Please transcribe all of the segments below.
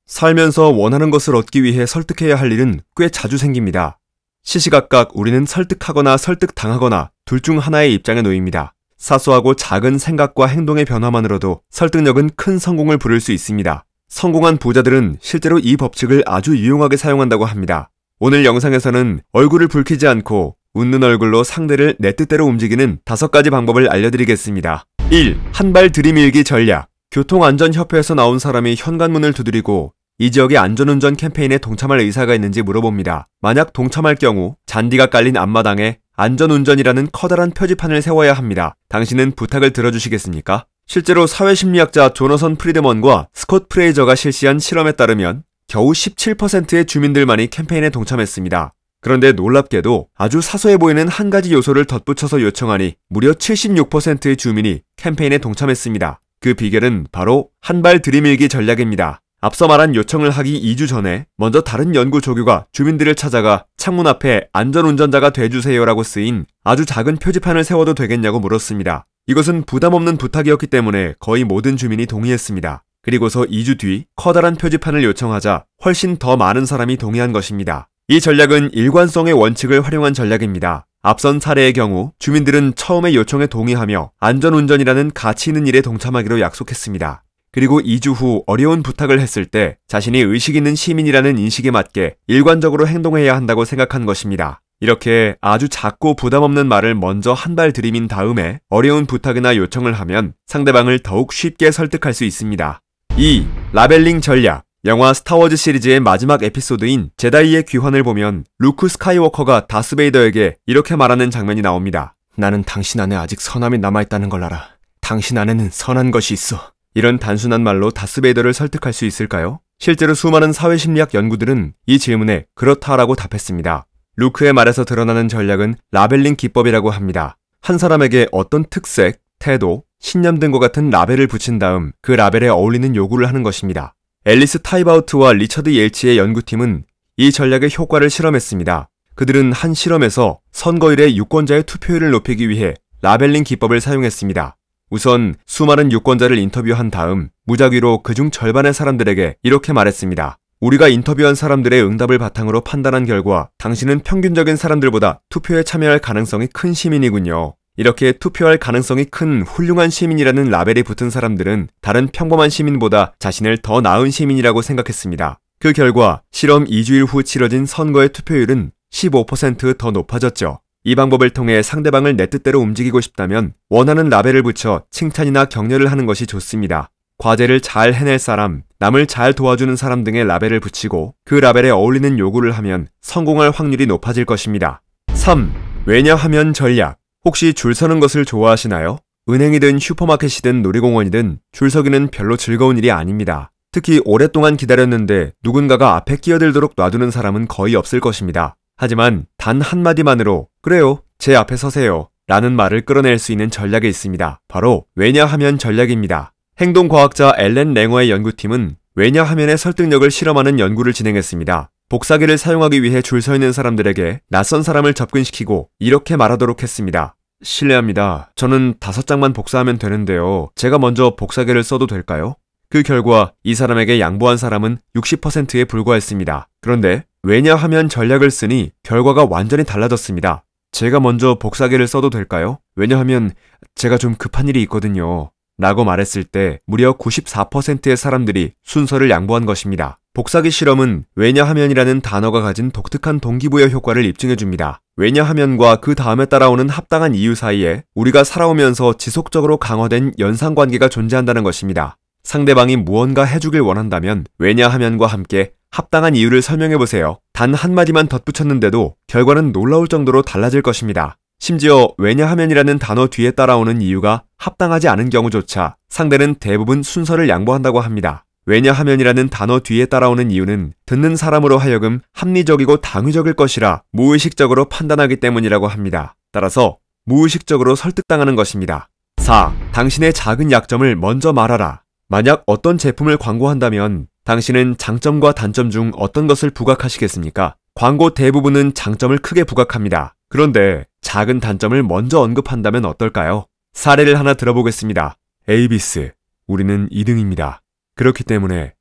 살면서 원하는 것을 얻기 위해 설득해야 할 일은 꽤 자주 생깁니다. 시시각각 우리는 설득하거나 설득당하거나 둘 중 하나의 입장에 놓입니다. 사소하고 작은 생각과 행동의 변화만으로도 설득력은 큰 성공을 부를 수 있습니다. 성공한 부자들은 실제로 이 법칙을 아주 유용하게 사용한다고 합니다. 오늘 영상에서는 얼굴을 붉히지 않고 웃는 얼굴로 상대를 내 뜻대로 움직이는 5가지 방법을 알려드리겠습니다. 1. 한발 들이밀기 전략. 교통안전협회에서 나온 사람이 현관문을 두드리고 이 지역의 안전운전 캠페인에 동참할 의사가 있는지 물어봅니다. 만약 동참할 경우 잔디가 깔린 앞마당에 안전운전이라는 커다란 표지판을 세워야 합니다. 당신은 부탁을 들어주시겠습니까? 실제로 사회심리학자 조너선 프리드먼과 스콧 프레이저가 실시한 실험에 따르면 겨우 17%의 주민들만이 캠페인에 동참했습니다. 그런데 놀랍게도 아주 사소해 보이는 한 가지 요소를 덧붙여서 요청하니 무려 76%의 주민이 캠페인에 동참했습니다. 그 비결은 바로 한발 들이밀기 전략입니다. 앞서 말한 요청을 하기 2주 전에 먼저 다른 연구 조교가 주민들을 찾아가 창문 앞에 안전운전자가 돼주세요라고 쓰인 아주 작은 표지판을 세워도 되겠냐고 물었습니다. 이것은 부담 없는 부탁이었기 때문에 거의 모든 주민이 동의했습니다. 그리고서 2주 뒤 커다란 표지판을 요청하자 훨씬 더 많은 사람이 동의한 것입니다. 이 전략은 일관성의 원칙을 활용한 전략입니다. 앞선 사례의 경우 주민들은 처음에 요청에 동의하며 안전운전이라는 가치 있는 일에 동참하기로 약속했습니다. 그리고 2주 후 어려운 부탁을 했을 때 자신이 의식 있는 시민이라는 인식에 맞게 일관적으로 행동해야 한다고 생각한 것입니다. 이렇게 아주 작고 부담 없는 말을 먼저 한 발 들이민 다음에 어려운 부탁이나 요청을 하면 상대방을 더욱 쉽게 설득할 수 있습니다. 2. 라벨링 전략. 영화 스타워즈 시리즈의 마지막 에피소드인 제다이의 귀환을 보면 루크 스카이워커가 다스베이더에게 이렇게 말하는 장면이 나옵니다. 나는 당신 안에 아직 선함이 남아있다는 걸 알아. 당신 안에는 선한 것이 있어. 이런 단순한 말로 다스베이더를 설득할 수 있을까요? 실제로 수많은 사회심리학 연구들은 이 질문에 그렇다라고 답했습니다. 루크의 말에서 드러나는 전략은 라벨링 기법이라고 합니다. 한 사람에게 어떤 특색, 태도, 신념 등과 같은 라벨을 붙인 다음 그 라벨에 어울리는 요구를 하는 것입니다. 앨리스 타이바우트와 리처드 옐치의 연구팀은 이 전략의 효과를 실험했습니다. 그들은 한 실험에서 선거일에 유권자의 투표율을 높이기 위해 라벨링 기법을 사용했습니다. 우선 수많은 유권자를 인터뷰한 다음 무작위로 그중 절반의 사람들에게 이렇게 말했습니다. 우리가 인터뷰한 사람들의 응답을 바탕으로 판단한 결과 당신은 평균적인 사람들보다 투표에 참여할 가능성이 큰 시민이군요. 이렇게 투표할 가능성이 큰 훌륭한 시민이라는 라벨이 붙은 사람들은 다른 평범한 시민보다 자신을 더 나은 시민이라고 생각했습니다. 그 결과 실험 2주일 후 치러진 선거의 투표율은 15% 더 높아졌죠. 이 방법을 통해 상대방을 내 뜻대로 움직이고 싶다면 원하는 라벨을 붙여 칭찬이나 격려를 하는 것이 좋습니다. 과제를 잘 해낼 사람, 남을 잘 도와주는 사람 등의 라벨을 붙이고 그 라벨에 어울리는 요구를 하면 성공할 확률이 높아질 것입니다. 3. 왜냐하면 전략. 혹시 줄 서는 것을 좋아하시나요? 은행이든 슈퍼마켓이든 놀이공원이든 줄 서기는 별로 즐거운 일이 아닙니다. 특히 오랫동안 기다렸는데 누군가가 앞에 끼어들도록 놔두는 사람은 거의 없을 것입니다. 하지만 단 한마디만으로 그래요, 제 앞에 서세요 라는 말을 끌어낼 수 있는 전략이 있습니다. 바로 왜냐하면 전략입니다. 행동과학자 앨런 랭어의 연구팀은 왜냐하면의 설득력을 실험하는 연구를 진행했습니다. 복사기를 사용하기 위해 줄 서 있는 사람들에게 낯선 사람을 접근시키고 이렇게 말하도록 했습니다. 실례합니다. 저는 5장만 복사하면 되는데요. 제가 먼저 복사기를 써도 될까요? 그 결과 이 사람에게 양보한 사람은 60%에 불과했습니다. 그런데 왜냐하면 전략을 쓰니 결과가 완전히 달라졌습니다. 제가 먼저 복사기를 써도 될까요? 왜냐하면 제가 좀 급한 일이 있거든요. 라고 말했을 때 무려 94%의 사람들이 순서를 양보한 것입니다. 복사기 실험은 왜냐하면이라는 단어가 가진 독특한 동기부여 효과를 입증해줍니다. 왜냐하면과 그 다음에 따라오는 합당한 이유 사이에 우리가 살아오면서 지속적으로 강화된 연상관계가 존재한다는 것입니다. 상대방이 무언가 해주길 원한다면 왜냐하면과 함께 합당한 이유를 설명해보세요. 단 한마디만 덧붙였는데도 결과는 놀라울 정도로 달라질 것입니다. 심지어 왜냐하면이라는 단어 뒤에 따라오는 이유가 합당하지 않은 경우조차 상대는 대부분 순서를 양보한다고 합니다. 왜냐하면이라는 단어 뒤에 따라오는 이유는 듣는 사람으로 하여금 합리적이고 당위적일 것이라 무의식적으로 판단하기 때문이라고 합니다. 따라서 무의식적으로 설득당하는 것입니다. 4. 당신의 작은 약점을 먼저 말하라. 만약 어떤 제품을 광고한다면 당신은 장점과 단점 중 어떤 것을 부각하시겠습니까? 광고 대부분은 장점을 크게 부각합니다. 그런데 작은 단점을 먼저 언급한다면 어떨까요? 사례를 하나 들어보겠습니다. 에이비스, 우리는 2등입니다. 그렇기 때문에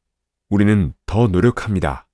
우리는 더 노력합니다.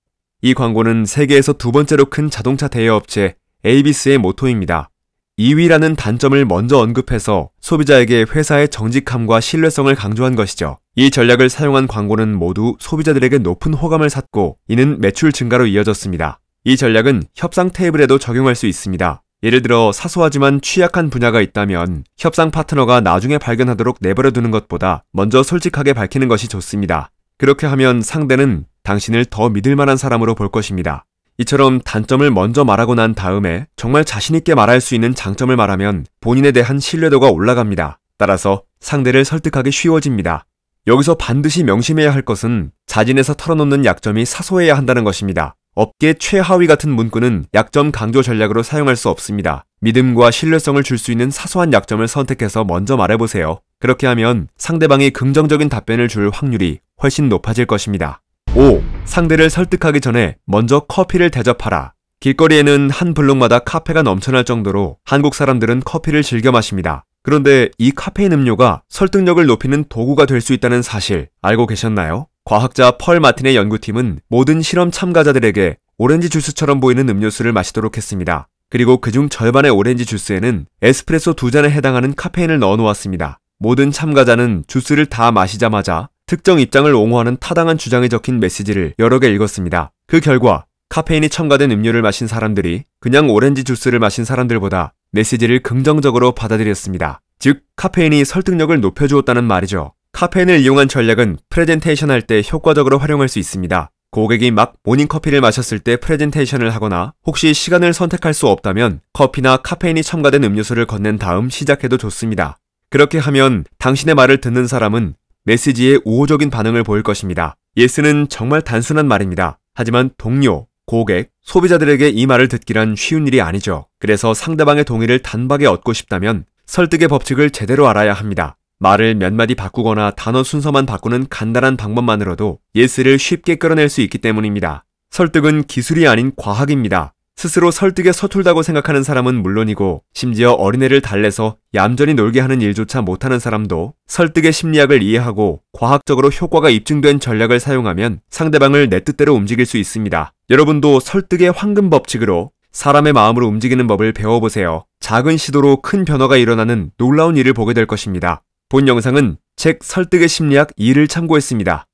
이 광고는 세계에서 두 번째로 큰 자동차 대여업체 에이비스의 모토입니다. 2위라는 단점을 먼저 언급해서 소비자에게 회사의 정직함과 신뢰성을 강조한 것이죠. 이 전략을 사용한 광고는 모두 소비자들에게 높은 호감을 샀고 이는 매출 증가로 이어졌습니다. 이 전략은 협상 테이블에도 적용할 수 있습니다. 예를 들어 사소하지만 취약한 분야가 있다면 협상 파트너가 나중에 발견하도록 내버려두는 것보다 먼저 솔직하게 밝히는 것이 좋습니다. 그렇게 하면 상대는 당신을 더 믿을 만한 사람으로 볼 것입니다. 이처럼 단점을 먼저 말하고 난 다음에 정말 자신있게 말할 수 있는 장점을 말하면 본인에 대한 신뢰도가 올라갑니다. 따라서 상대를 설득하기 쉬워집니다. 여기서 반드시 명심해야 할 것은 자진해서 털어놓는 약점이 사소해야 한다는 것입니다. 업계 최하위 같은 문구는 약점 강조 전략으로 사용할 수 없습니다. 믿음과 신뢰성을 줄 수 있는 사소한 약점을 선택해서 먼저 말해보세요. 그렇게 하면 상대방이 긍정적인 답변을 줄 확률이 훨씬 높아질 것입니다. 5. 상대를 설득하기 전에 먼저 커피를 대접하라. 길거리에는 한 블록마다 카페가 넘쳐날 정도로 한국 사람들은 커피를 즐겨 마십니다. 그런데 이 카페인 음료가 설득력을 높이는 도구가 될 수 있다는 사실 알고 계셨나요? 과학자 펄 마틴의 연구팀은 모든 실험 참가자들에게 오렌지 주스처럼 보이는 음료수를 마시도록 했습니다. 그리고 그중 절반의 오렌지 주스에는 에스프레소 2잔에 해당하는 카페인을 넣어 놓았습니다. 모든 참가자는 주스를 다 마시자마자 특정 입장을 옹호하는 타당한 주장이 적힌 메시지를 여러 개 읽었습니다. 그 결과 카페인이 첨가된 음료를 마신 사람들이 그냥 오렌지 주스를 마신 사람들보다 메시지를 긍정적으로 받아들였습니다. 즉, 카페인이 설득력을 높여주었다는 말이죠. 카페인을 이용한 전략은 프레젠테이션 할 때 효과적으로 활용할 수 있습니다. 고객이 막 모닝커피를 마셨을 때 프레젠테이션을 하거나 혹시 시간을 선택할 수 없다면 커피나 카페인이 첨가된 음료수를 건넨 다음 시작해도 좋습니다. 그렇게 하면 당신의 말을 듣는 사람은 메시지에 우호적인 반응을 보일 것입니다. 예스는 정말 단순한 말입니다. 하지만 동료, 고객, 소비자들에게 이 말을 듣기란 쉬운 일이 아니죠. 그래서 상대방의 동의를 단박에 얻고 싶다면 설득의 법칙을 제대로 알아야 합니다. 말을 몇 마디 바꾸거나 단어 순서만 바꾸는 간단한 방법만으로도 예스를 쉽게 끌어낼 수 있기 때문입니다. 설득은 기술이 아닌 과학입니다. 스스로 설득에 서툴다고 생각하는 사람은 물론이고 심지어 어린애를 달래서 얌전히 놀게 하는 일조차 못하는 사람도 설득의 심리학을 이해하고 과학적으로 효과가 입증된 전략을 사용하면 상대방을 내 뜻대로 움직일 수 있습니다. 여러분도 설득의 황금 법칙으로 사람의 마음으로 움직이는 법을 배워보세요. 작은 시도로 큰 변화가 일어나는 놀라운 일을 보게 될 것입니다. 본 영상은 책 설득의 심리학 2를 참고했습니다.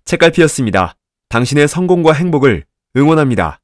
책갈피였습니다. 당신의 성공과 행복을 응원합니다.